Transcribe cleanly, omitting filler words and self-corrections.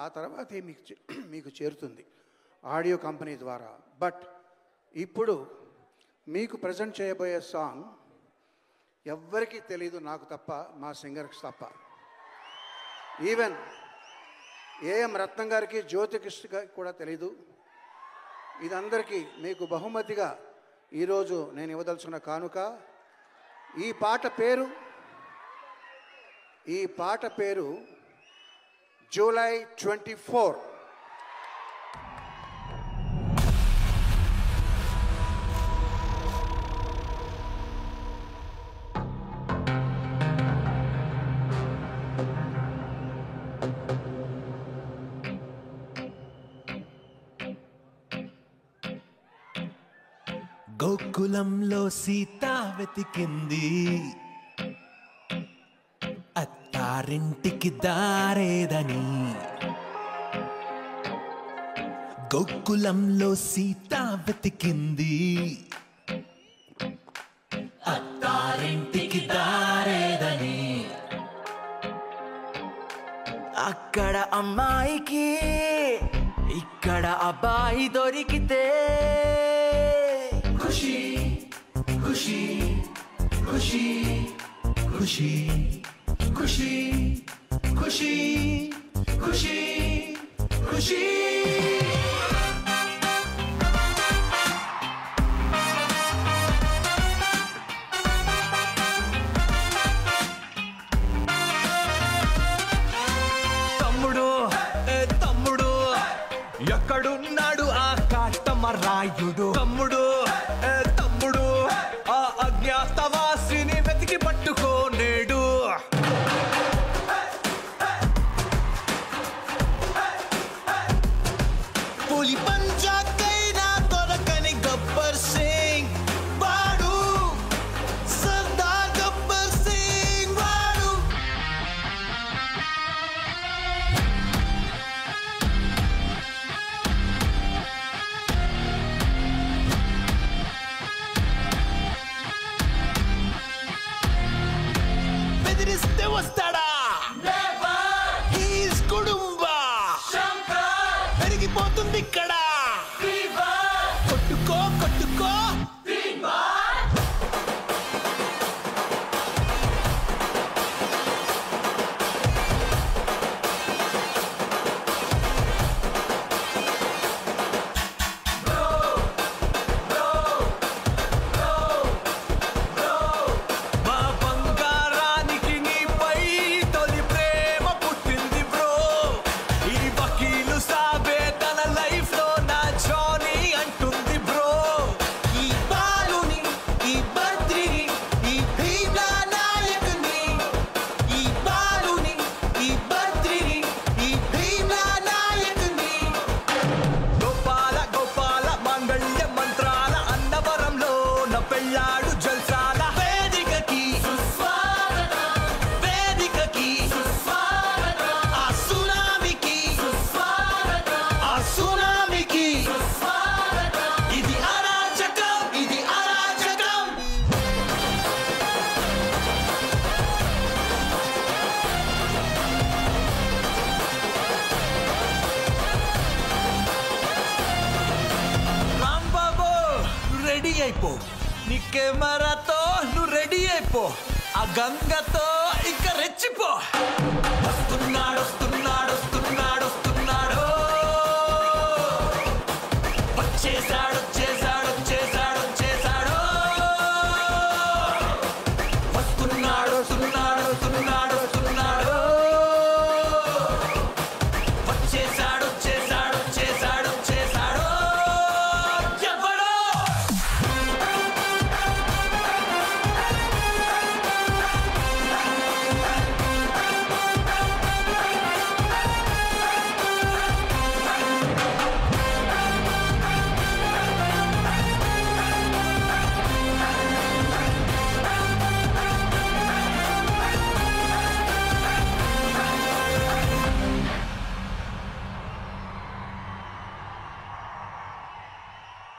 ఆ తర్వాత మీకు చేరుతుంది ఆడియో కంపెనీ ద్వారా. బట్ ఇప్పుడు మీకు ప్రజెంట్ చేయబోయే సాంగ్ ఎవ్వరికీ తెలీదు, నాకు తప్ప, మా సింగర్కి తప్ప. ఈవెన్ ఏఎం రత్నం గారికి, జ్యోతికృష్ణ గారికి కూడా తెలీదు. ఇదందరికీ మీకు బహుమతిగా ఈరోజు నేను ఇవ్వదలుచుకున్న కానుక. ఈ పాట పేరు జూలై 24. గోకులంలో సీత వెతికింది, అత్తారింటికి దారేదని. గోకులంలో సీత వెతికింది, అత్తారింటికి దారేదని. అక్కడ అమ్మాయికి ఇక్కడ అబ్బాయి దొరికితే ఖుషి ఖుషి ఖుషి ఖుషి ఖుషి ఖుషి ఖుషి ఖుషి. తమ్ముడు తమ్ముడు ఎక్కడున్నాడు ఆ కాటమరాయుడు? తమ్ముడు తమ్ముడు ఆ అజ్ఞాతవాసిని వెతికి పట్టుకోనేడు. పులి పంజాకైనా దొరకని గబ్బర్ సింగ్ వాడు, సర్దార్ గబ్బర్ సింగ్ వాడు. బెదిరిస్తే వస్తాడా? హీస్ కుడుంబా పెరిగిపోతుంది ఇక్కడ. కొట్టుకో కొట్టుకో అయిపో. నీ కెమెరాతో నువ్వు రెడీ అయిపో, ఆ గంగతో ఇంకా రెచ్చిపో. వస్తున్నాడు వస్తున్నాడు